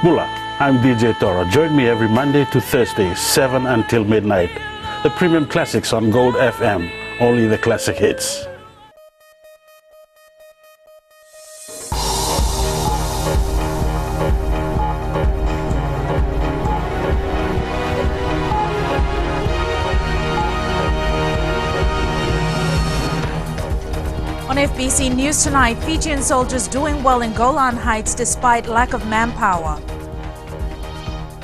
Mula, I'm DJ Toro. Join me every Monday to Thursday, 7 until midnight. The premium classics on Gold FM, only the classic hits. On FBC News tonight, Fijian soldiers doing well in Golan Heights despite lack of manpower.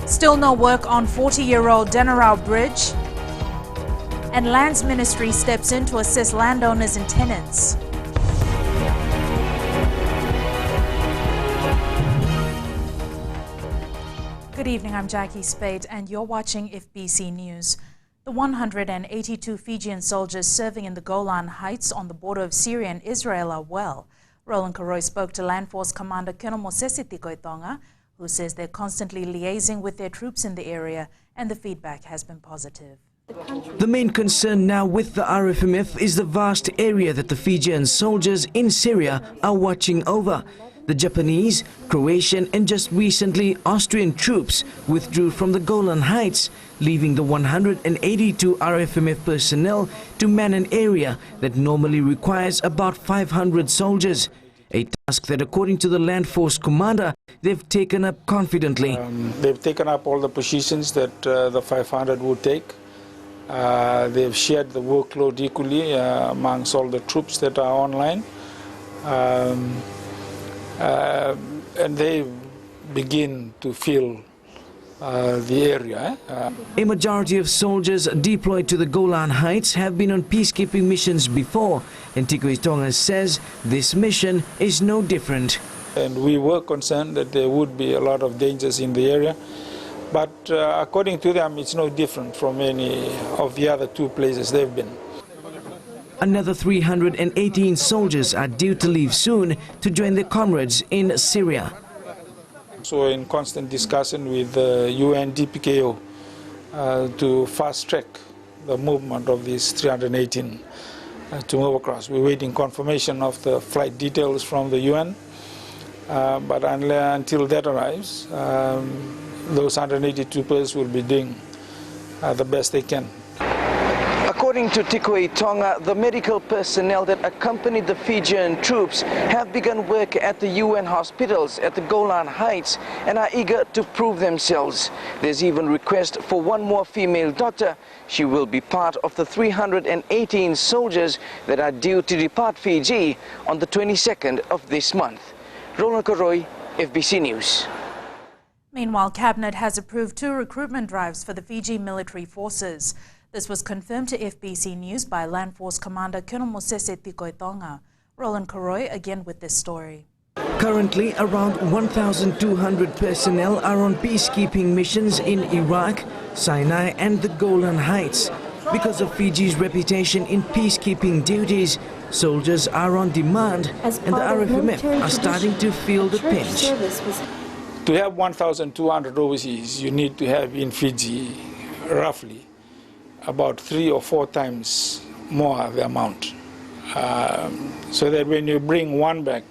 Still no work on 40-year-old Dena Bridge. And Lands Ministry steps in to assist landowners and tenants. Good evening, I'm Jackie Spade and you're watching FBC News. The 182 Fijian soldiers serving in the Golan Heights on the border of Syria and Israel are well. Roland Karoy spoke to Land Force Commander Colonel Mosese Tikoitonga, who says they're constantly liaising with their troops in the area and the feedback has been positive. The main concern now with the RFMF is the vast area that the Fijian soldiers in Syria are watching over. The Japanese, Croatian and just recently Austrian troops withdrew from the Golan Heights, leaving the 182 RFMF personnel to man an area that normally requires about 500 soldiers. A task that, according to the Land Force commander, they've taken up confidently. They've taken up all the positions that the 500 would take. They've shared the workload equally amongst all the troops that are online. And they begin to fill the area. A majority of soldiers deployed to the Golan Heights have been on peacekeeping missions before, and Tikoitonga says this mission is no different. And we were concerned that there would be a lot of dangers in the area, but according to them it's no different from any of the other two places they've been. Another 318 soldiers are due to leave soon to join their comrades in Syria. So in constant discussion with the UN DPKO to fast-track the movement of these 318 to move across. We're waiting confirmation of the flight details from the UN, but until that arrives, those 182 persons will be doing the best they can. According to Tikoitonga, the medical personnel that accompanied the Fijian troops have begun work at the UN hospitals at the Golan Heights and are eager to prove themselves. There's even request for one more female doctor. She will be part of the 318 soldiers that are due to depart Fiji on the 22nd of this month. Roland Karoy, FBC News. Meanwhile, Cabinet has approved 2 recruitment drives for the Fiji military forces. This was confirmed to FBC News by Land Force Commander Colonel Mosese Tikoitonga. Roland Karoy again with this story. Currently, around 1,200 personnel are on peacekeeping missions in Iraq, Sinai and the Golan Heights. Because of Fiji's reputation in peacekeeping duties, soldiers are on demand and the RFMF are starting to feel the pinch. To have 1,200 overseas, you need to have in Fiji roughly about 3 or 4 times more the amount. So that when you bring one back,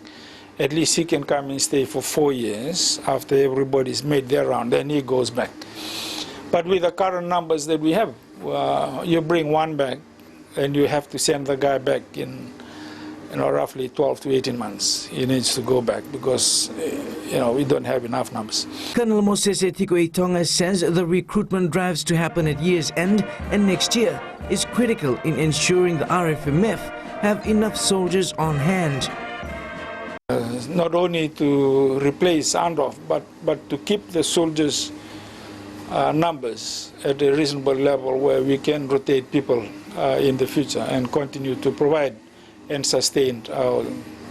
at least he can come and stay for 4 years after everybody's made their round, then he goes back. But with the current numbers that we have, you bring one back and you have to send the guy back in roughly 12 to 18 months. He needs to go back because we don't have enough numbers. Colonel Mosese Tikoitonga says the recruitment drives to happen at year's end and next year is critical in ensuring the RFMF have enough soldiers on hand. Not only to replace Andov, but to keep the soldiers' numbers at a reasonable level where we can rotate people in the future and continue to provide and sustain our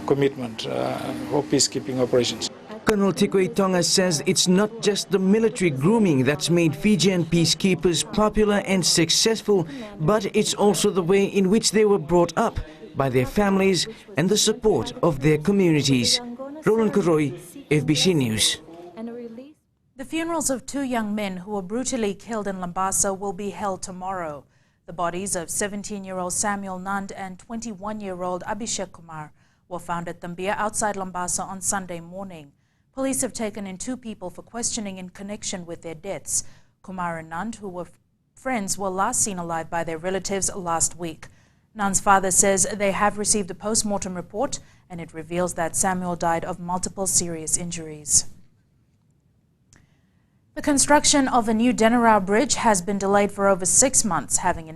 commitment for peacekeeping operations. Colonel Tikoitonga says it's not just the military grooming that's made Fijian peacekeepers popular and successful, but it's also the way in which they were brought up by their families and the support of their communities. Roland Karoy, FBC News. The funerals of 2 young men who were brutally killed in Labasa will be held tomorrow. The bodies of 17-year-old Samuel Nand and 21-year-old Abhishek Kumar were found at Tambia outside Labasa on Sunday morning. Police have taken in 2 people for questioning in connection with their deaths. Kumar and Nand, who were friends, were last seen alive by their relatives last week. Nand's father says they have received a post-mortem report and it reveals that Samuel died of multiple serious injuries. The construction of a new Dena bridge has been delayed for over 6 months, having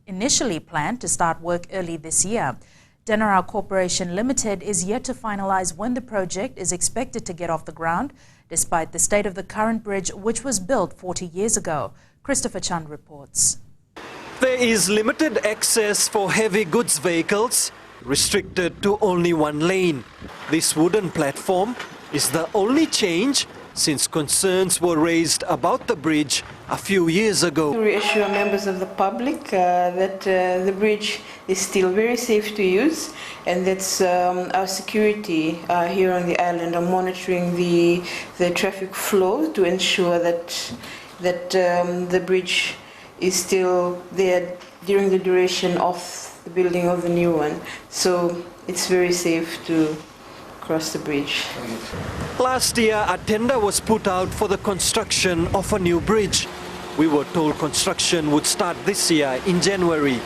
initially planned to start work early this year. Dena Corporation Limited is yet to finalize when the project is expected to get off the ground, despite the state of the current bridge, which was built 40 years ago. Christopher Chand reports. There is limited access for heavy goods vehicles, restricted to only one lane. This wooden platform is the only change since concerns were raised about the bridge a few years ago. To reassure members of the public that the bridge is still very safe to use, and that's our security here on the island are monitoring the traffic flow to ensure that the bridge is still there during the duration of the building of the new one. So it's very safe to cross the bridge. Last year, a tender was put out for the construction of a new bridge. We were told construction would start this year in January.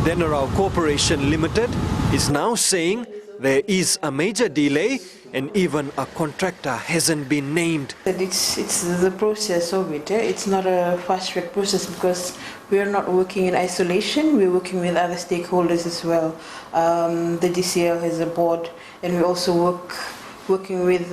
Dena Corporation Limited is now saying there is a major delay and even a contractor hasn't been named. It's the process of it. It's not a fast-track process because we are not working in isolation. We're working with other stakeholders as well. The DCL has a board, and we also working with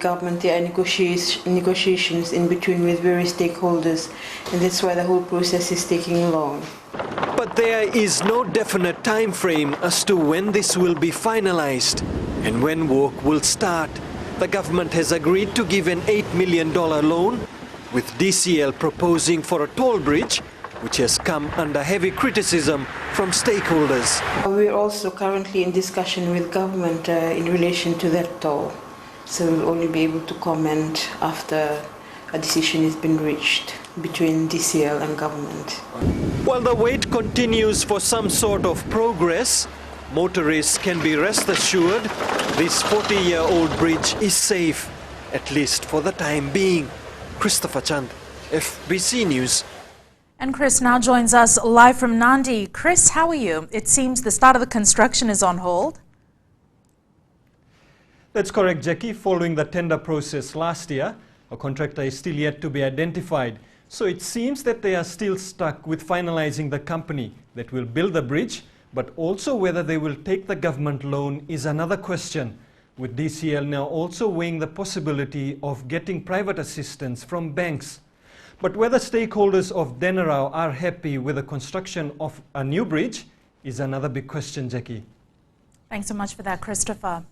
government. There are negotiations in between with various stakeholders, and that's why the whole process is taking long. But there is no definite time frame as to when this will be finalized and when work will start. The government has agreed to give an $8 million loan, with DCL proposing for a toll bridge, which has come under heavy criticism from stakeholders. We're also currently in discussion with government in relation to that toll, so we'll only be able to comment after a decision has been reached between DCL and government. While the wait continues for some sort of progress, motorists can be rest assured this 40-year-old bridge is safe, at least for the time being. Christopher Chand, FBC News. And Chris now joins us live from Nandi. Chris, how are you? It seems the start of the construction is on hold. That's correct, Jackie. Following the tender process last year, a contractor is still yet to be identified. So it seems that they are still stuck with finalizing the company that will build the bridge, but also whether they will take the government loan is another question, with DCL now also weighing the possibility of getting private assistance from banks. But whether stakeholders of Dena are happy with the construction of a new bridge is another big question, Jackie. Thanks so much for that, Christopher.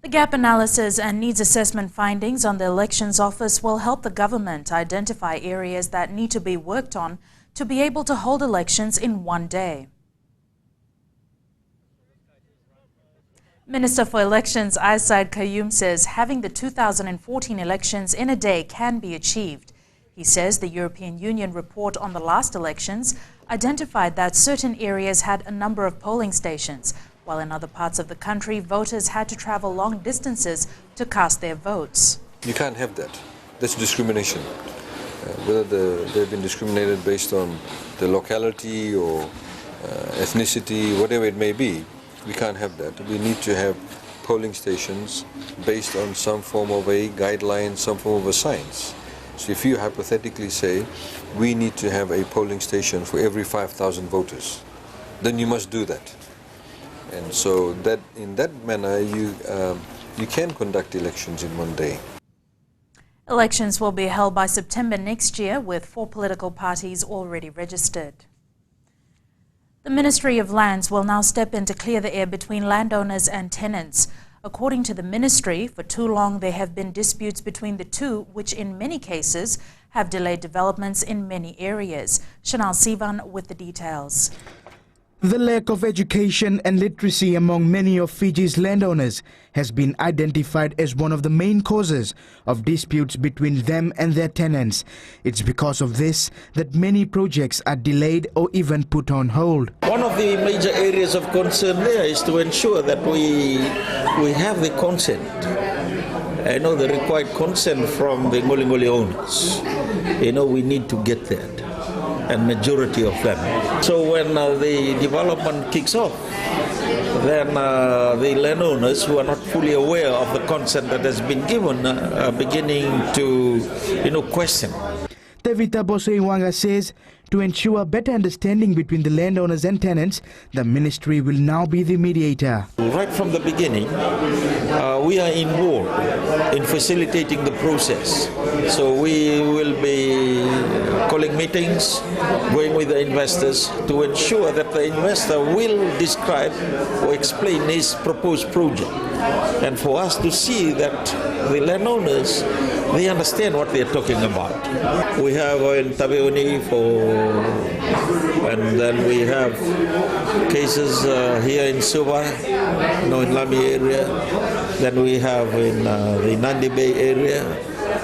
The gap analysis and needs assessment findings on the Elections Office will help the government identify areas that need to be worked on to be able to hold elections in one day. Minister for Elections Aisaid Qayyum says having the 2014 elections in a day can be achieved. He says the European Union report on the last elections identified that certain areas had a number of polling stations, while in other parts of the country, voters had to travel long distances to cast their votes. You can't have that. That's discrimination. Whether they've been discriminated based on the locality or ethnicity, whatever it may be, we can't have that. We need to have polling stations based on some form of a guideline, some form of a science. So if you hypothetically say, we need to have a polling station for every 5,000 voters, then you must do that. And so that in that manner, you can conduct elections in one day. Elections will be held by September next year, with 4 political parties already registered. The Ministry of Lands will now step in to clear the air between landowners and tenants. According to the ministry, for too long there have been disputes between the two, which in many cases have delayed developments in many areas. Chanel Sivan with the details. The lack of education and literacy among many of Fiji's landowners has been identified as one of the main causes of disputes between them and their tenants. It's because of this that many projects are delayed or even put on hold. One of the major areas of concern there is to ensure that we have the consent the required consent from the Ngoli owners. We need to get that, and majority of them. So when the development kicks off, then the landowners who are not fully aware of the consent that has been given are beginning to, question. Tevita Boseiwanga says to ensure better understanding between the landowners and tenants, the ministry will now be the mediator. Right from the beginning, we are involved in facilitating the process. So we will be calling meetings, going with the investors to ensure that the investor will describe or explain his proposed project. And for us to see that the landowners, they understand what they're talking about. We have in Taveuni and then we have cases here in Suva, in Lami area. Then we have in the Nandi Bay area.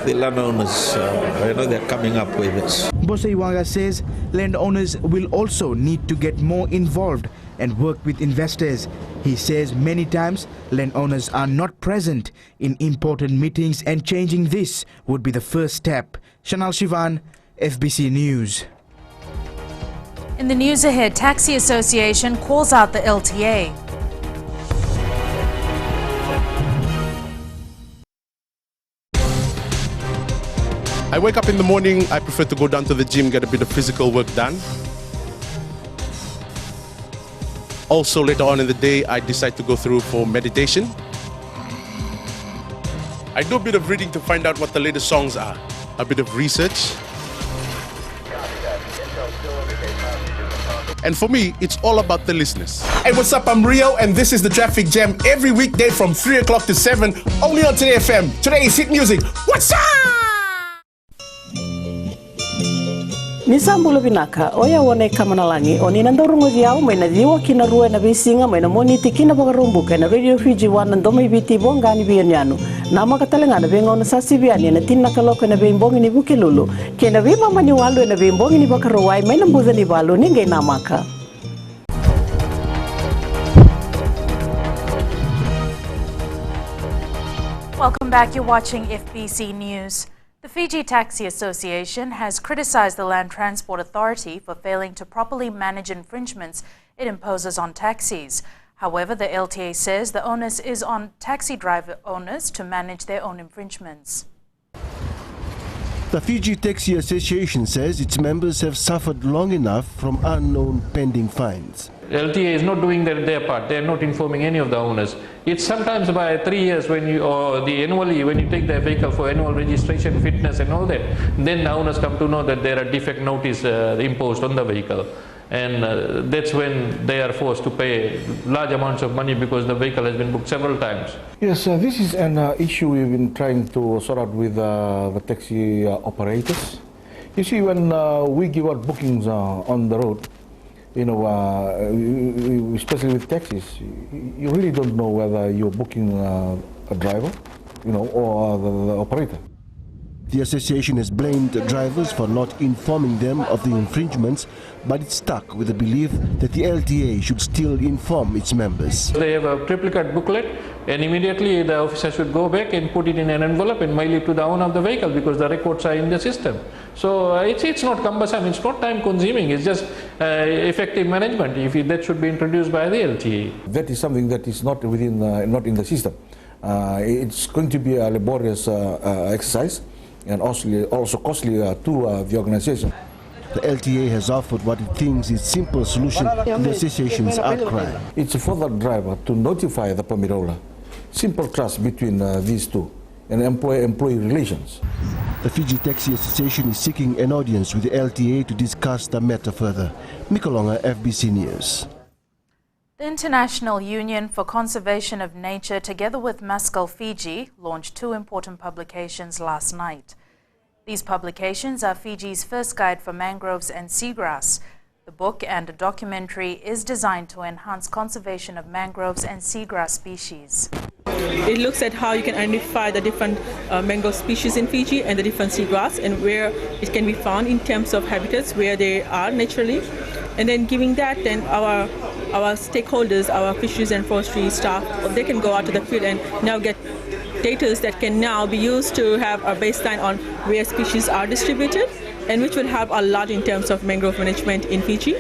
The landowners, they're coming up with this. Boseiwanga says landowners will also need to get more involved and work with investors. He says many times landowners are not present in important meetings, and changing this would be the first step. Shanal Shivan, FBC News. In the news ahead, Taxi Association calls out the LTA. I wake up in the morning, I prefer to go down to the gym, get a bit of physical work done. Also, later on in the day, I decide to go through for meditation. I do a bit of reading to find out what the latest songs are, a bit of research. And for me, it's all about the listeners. Hey, what's up? I'm Rio, and this is the Traffic Jam every weekday from 3 o'clock to 7, only on Today FM. Today is hit music. What's up? Nisambulo binaka oya wone kamanalangi oni nandorungo diao mai na diwa kina rua na bisinga mai na moniti kina bagarumbuka na Radio Fiji wana ndomi biti bongani bianyanu nama katalengana benga ona sasi biani na tinna kaloka na bembongi ni bukelulu kena bima mani walu na bembongi ni bakarowai mai na mbuza ni balu ninge namaka. Welcome back. You're watching FBC News. The Fiji Taxi Association has criticized the Land Transport Authority for failing to properly manage infringements it imposes on taxis. However, the LTA says the onus is on taxi driver owners to manage their own infringements. The Fiji Taxi Association says its members have suffered long enough from unknown pending fines. LTA is not doing their part. They are not informing any of the owners. It's sometimes by 3 years when you, or the annually, when you take the vehicle for annual registration, fitness and all that, then the owners come to know that there are defect notice imposed on the vehicle. And that's when they are forced to pay large amounts of money because the vehicle has been booked several times. Yes, this is an issue we've been trying to sort out with the taxi operators. You see, when we give out bookings on the road, especially with taxis, you really don't know whether you're booking a driver, or the operator. The association has blamed drivers for not informing them of the infringements, but it's stuck with the belief that the LTA should still inform its members. They have a triplicate booklet, and immediately the officer should go back and put it in an envelope and mail it to the owner of the vehicle because the records are in the system. So it's not cumbersome, it's not time consuming, it's just effective management. That should be introduced by the LTA. That is something that is not within, not in the system. It's going to be a laborious exercise and also costly to the organization. The LTA has offered what it thinks is a simple solution to the association's outcry. It's for the driver to notify the permit holder. Simple trust between these two and employee relations. The Fiji Taxi Association is seeking an audience with the LTA to discuss the matter further. Mikolonga, FBC News. The International Union for Conservation of Nature, together with Maskell Fiji, launched 2 important publications last night. These publications are Fiji's first guide for mangroves and seagrass. The book and a documentary is designed to enhance conservation of mangroves and seagrass species. It looks at how you can identify the different mangrove species in Fiji and the different seagrass and where it can be found in terms of habitats where they are naturally. And then giving that, then our stakeholders, our fisheries and forestry staff, they can go out to the field and now get data that can now be used to have a baseline on where species are distributed, and which will help a lot in terms of mangrove management in Fiji.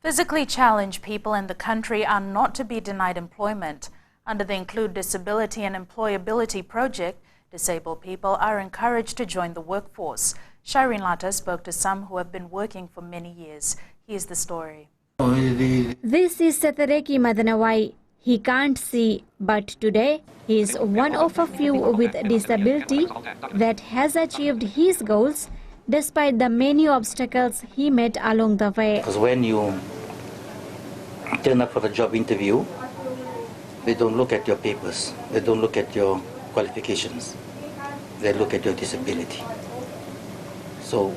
Physically challenged people in the country are not to be denied employment. Under the Include Disability and Employability project, disabled people are encouraged to join the workforce. Shireen Lata spoke to some who have been working for many years. Here's the story. This is Satareki Madanawai. He can't see, but today he is one of a few with disability that has achieved his goals despite the many obstacles he met along the way. Because when you turn up for a job interview, they don't look at your papers, they don't look at your qualifications, they look at your disability. So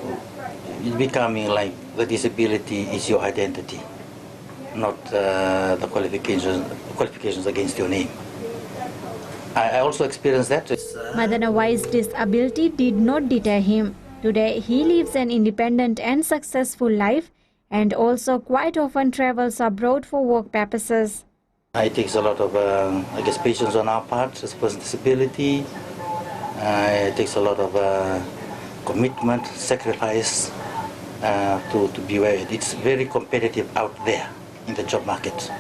it's becoming like the disability is your identity, not the qualifications against your name. I also experienced that. Madanawai's disability did not deter him. Today he lives an independent and successful life and also quite often travels abroad for work purposes. It takes a lot of, patience on our part as a person with disability. It takes a lot of commitment, sacrifice to be where it's very competitive out there in the job market.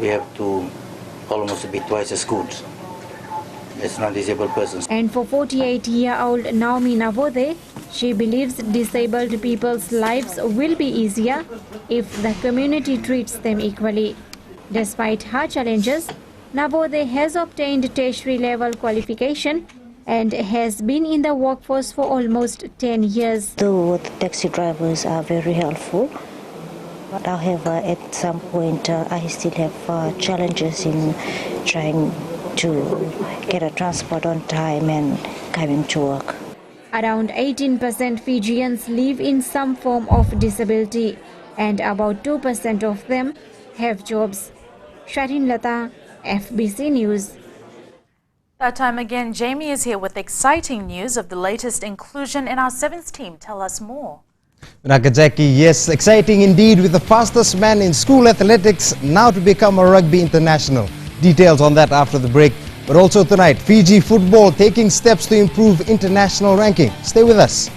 We have to almost be twice as good as non-disabled persons. And for 48-year-old Naomi Navode, she believes disabled people's lives will be easier if the community treats them equally. Despite her challenges, Navode has obtained tertiary level qualification and has been in the workforce for almost 10 years. Though the taxi drivers are very helpful, but however, at some point I still have challenges in trying to get a transport on time and coming to work. Around 18% Fijians live in some form of disability and about 2% of them have jobs. Shireen Lata, FBC News. That time again, Jamie is here with exciting news of the latest inclusion in our sevens team. Tell us more. Nakajaki, yes, exciting indeed, with the fastest man in school athletics now to become a rugby international. Details on that after the break. But also tonight, Fiji football taking steps to improve international ranking. Stay with us.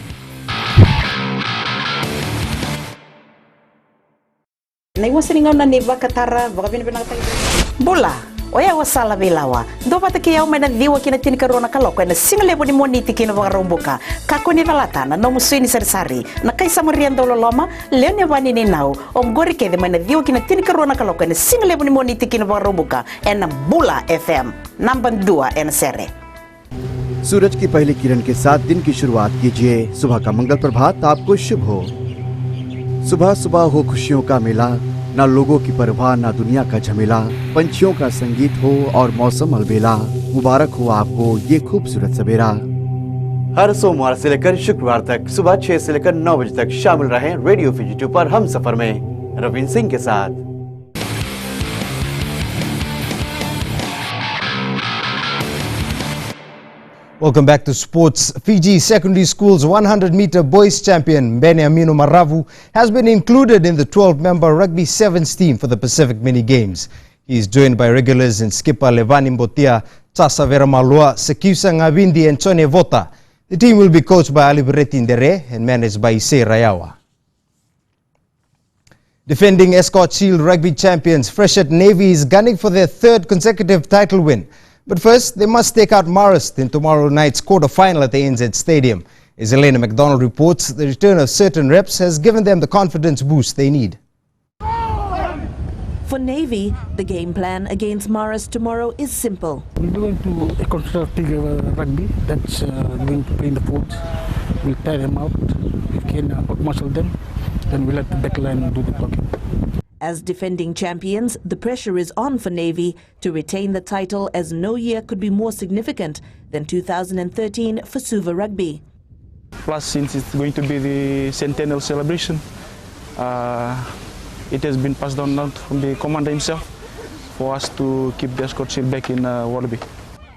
Bola, oya wasala bilawa. Do pata kia umena diwa kina tini karona kaloko na single boni moniti kina wagarumbuka. Kako ni valatana no musini sari na kaisa muriendo loloma leone vani ni nau omgori ke de mena diwa kina tini karona kaloko na single boni moniti kina wagarumbuka en Bula FM number 2 एनसरे। सूरज की पहली किरण के साथ दिन की शुरुआत कीजिए। सुबह का मंगल प्रभात आपको शुभ हो। सुबह सुबह हो खुशियों का मेला, ना लोगों की परवाह ना दुनिया का झमेला। पंछियों का संगीत हो और मौसम अलबेला। मुबारक हो आपको ये खूबसूरत सवेरा। हर सोमवार से लेकर शुक्रवार तक सुबह 6 से लेकर 9 बजे तक शामिल रहें रेडियो फिजी 2 पर हम सफर में रविंद्र सिंह के साथ। Welcome back to sports. Fiji Secondary School's 100-meter boys champion Benjamin Maravu has been included in the 12-member rugby sevens team for the Pacific Mini Games. He is joined by regulars in skipper Levani Mbotia, Tsasa Veramalua, Sekiusa Ngabindi and Tone Vota. The team will be coached by Ali Bereti Ndere and managed by Issei Rayawa. Defending Escort Shield rugby champions Freshet Navy is gunning for their third consecutive title win. But first, they must take out Marist in tomorrow night's quarter-final at the NZ Stadium. As Elena McDonald reports, the return of certain reps has given them the confidence boost they need. For Navy, the game plan against Marist tomorrow is simple. We're going to constructive rugby. That's going to play in the forwards. We'll tire them out. We can outmuscle them. Then we'll let the backline do the talking. As defending champions, the pressure is on for Navy to retain the title, as no year could be more significant than 2013 for Suva Rugby. Plus, since it's going to be the centennial celebration, it has been passed down from the commander himself for us to keep the Escort Shield back in Wallaby.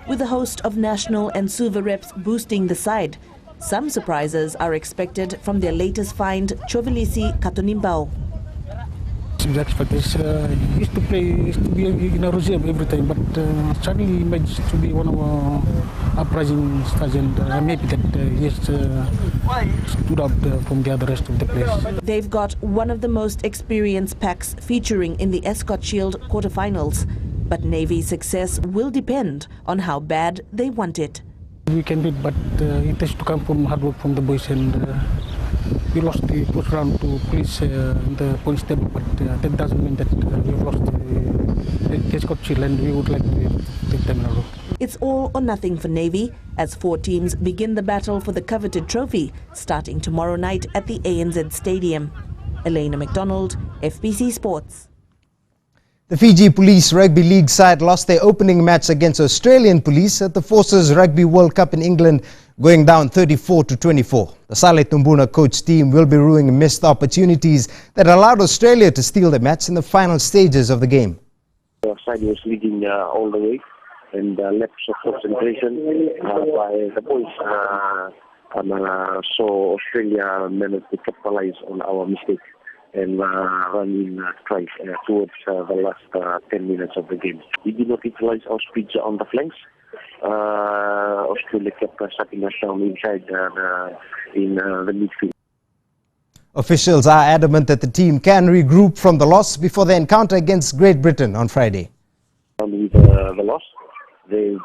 With a host of national and Suva reps boosting the side, some surprises are expected from their latest find, Chovilisi Katonimbao. That's what is used to play, used to be in a reserve every time, but suddenly he managed to be one of our uprising stars, and I'm happy that he stood out from the other rest of the players. They've got one of the most experienced packs featuring in the Escort Shield quarterfinals, but Navy's success will depend on how bad they want it. We can beat, but it has to come from hard work from the boys, and we lost the first round to police in the points table, but that doesn't mean that we've lost the Escort Shield, and we would like to take them in a row. It's all or nothing for Navy as 4 teams begin the battle for the coveted trophy starting tomorrow night at the ANZ Stadium. Elena McDonald, FBC Sports. The Fiji Police Rugby League side lost their opening match against Australian Police at the Forces Rugby World Cup in England, going down 34-24. The Saleh Tumbuna coach team will be ruining missed opportunities that allowed Australia to steal the match in the final stages of the game. The side was leading all the way, and lapse of concentration by the boys. So Australia managed to capitalize on our mistake and run in twice towards the last 10 minutes of the game. We did not utilize our speed on the flanks. Australia kept shutting us down inside in the midfield. Officials are adamant that the team can regroup from the loss before the encounter against Great Britain on Friday. With the loss, they've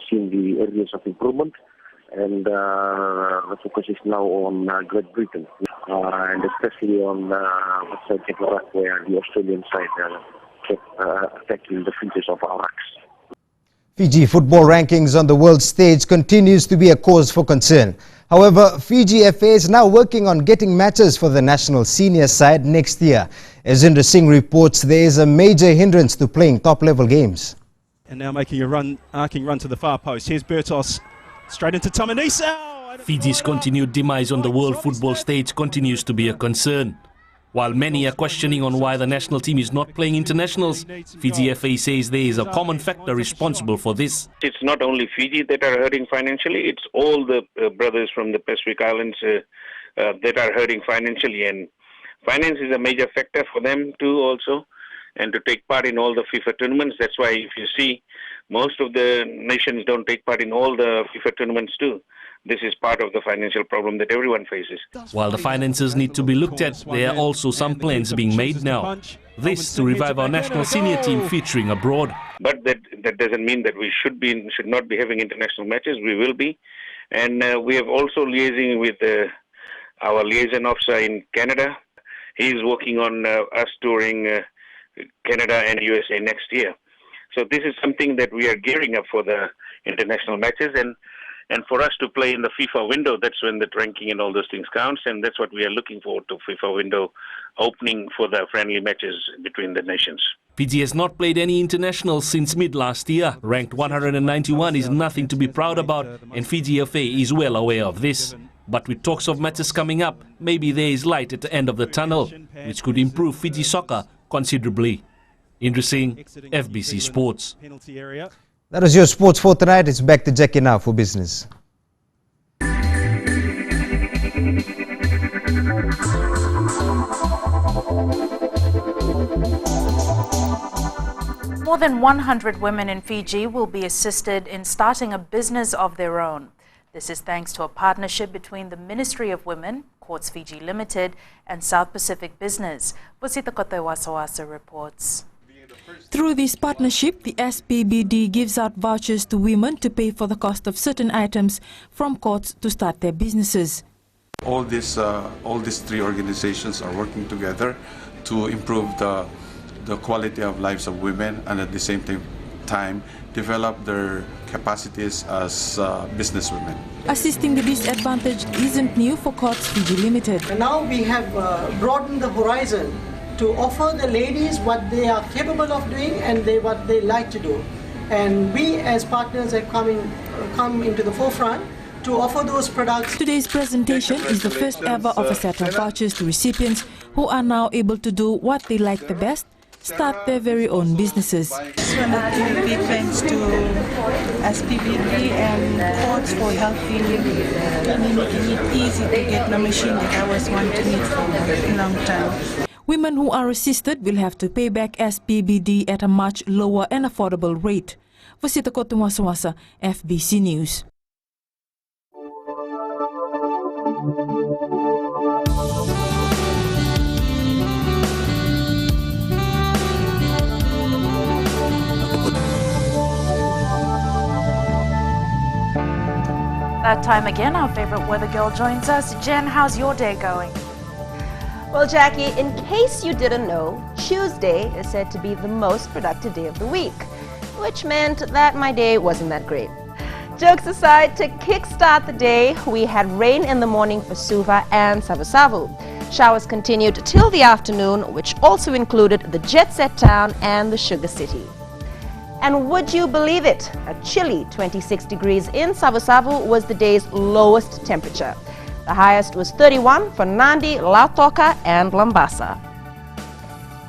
seen the areas of improvement, and the focus is now on Great Britain, and especially on outside Iraq, where the Australian side kept attacking the features of our racks. Fiji football rankings on the world stage continues to be a cause for concern. However, Fiji FA is now working on getting matches for the national senior side next year. As Indra Singh reports, there is a major hindrance to playing top-level games. And now making a arcing run to the far post. Here's Bertos, straight into Tomanisa. Fiji's continued demise on the world football stage continues to be a concern. While many are questioning on why the national team is not playing internationals, Fiji FA says there is a common factor responsible for this. It's not only Fiji that are hurting financially, it's all the brothers from the Pacific Islands that are hurting financially, and finance is a major factor for them too also, and to take part in all the FIFA tournaments. That's why if you see, most of the nations don't take part in all the FIFA tournaments too. This is part of the financial problem that everyone faces. While the finances need to be looked at, there are also some plans being made now. This to revive our national senior team featuring abroad. But that doesn't mean that we should not be having international matches. We will be. And we have also liaising with our liaison officer in Canada. He is working on us touring Canada and USA next year. So this is something that we are gearing up for the international matches, and for us to play in the FIFA window, that's when the ranking and all those things counts, and that's what we are looking forward to, FIFA window opening for the friendly matches between the nations. Fiji has not played any internationals since mid last year. Ranked 191 is nothing to be proud about, and Fiji FA is well aware of this. But with talks of matches coming up, maybe there is light at the end of the tunnel, which could improve Fiji soccer considerably. Indra Singh, FBC Sports. That is your sports for tonight. It's back to Jackie now for business. More than 100 women in Fiji will be assisted in starting a business of their own. This is thanks to a partnership between the Ministry of Women, Courts Fiji Limited, and South Pacific Business. Wasita Kotewasawasa reports. Through this partnership, the SPBD gives out vouchers to women to pay for the cost of certain items from courts to start their businesses. All these 3 organizations are working together to improve the quality of lives of women, and at the same time develop their capacities as businesswomen. Assisting the disadvantaged isn't new for Courts Fiji Limited. And now we have broadened the horizon to offer the ladies what they are capable of doing and what they like to do. And we as partners have come into the forefront to offer those products. Today's presentation is the first ever of a set of vouchers to recipients who are now able to do what they like the best, start their very own businesses. This one I give big thanks to SPBD and Courts for helping me making it easy to get the machine that I was wanting it for a long time. Women who are assisted will have to pay back SPBD at a much lower and affordable rate. Vasita Kotumwasawasa, FBC News. That time again, our favorite weather girl joins us. Jen, how's your day going? Well, Jackie, in case you didn't know, Tuesday is said to be the most productive day of the week, which meant that my day wasn't that great. Jokes aside, to kickstart the day, we had rain in the morning for Suva and Savusavu. Showers continued till the afternoon, which also included the jet-set town and the sugar city. And would you believe it? A chilly 26 degrees in Savusavu was the day's lowest temperature. The highest was 31 for Nandi, Lautoka and Labasa.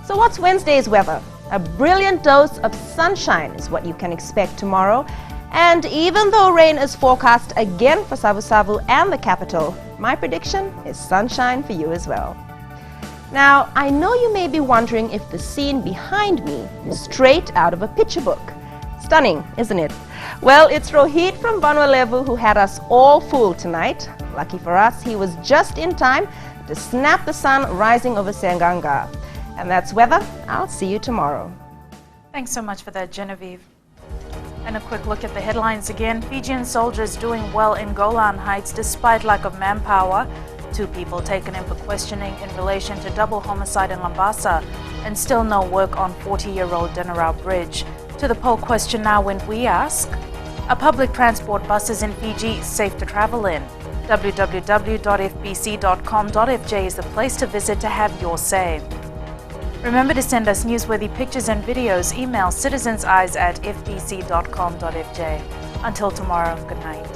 So what's Wednesday's weather? A brilliant dose of sunshine is what you can expect tomorrow. And even though rain is forecast again for Savusavu and the capital, my prediction is sunshine for you as well. Now, I know you may be wondering if the scene behind me is straight out of a picture book. Stunning, isn't it? Well, it's Rohit from Vanuatu who had us all fooled tonight. Lucky for us, he was just in time to snap the sun rising over Senganga. And that's weather. I'll see you tomorrow. Thanks so much for that, Genevieve. And a quick look at the headlines again. Fijian soldiers doing well in Golan Heights despite lack of manpower. 2 people taken in for questioning in relation to double homicide in Labasa, and still no work on 40-year-old Dena bridge. To the poll question now when we ask, are public transport buses in Fiji safe to travel in? www.fbc.com.fj is the place to visit to have your say. Remember to send us newsworthy pictures and videos. Email citizenseyes@fbc.com.fj. Until tomorrow, good night.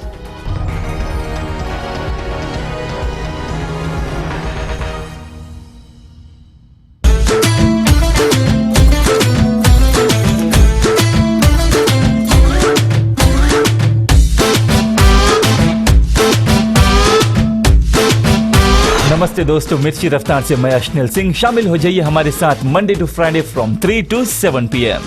नमस्ते दोस्तों, मिर्ची रफ्तार से मैं अश्निल सिंह। शामिल हो जाइए हमारे साथ Monday to Friday from 3 to 7 PM।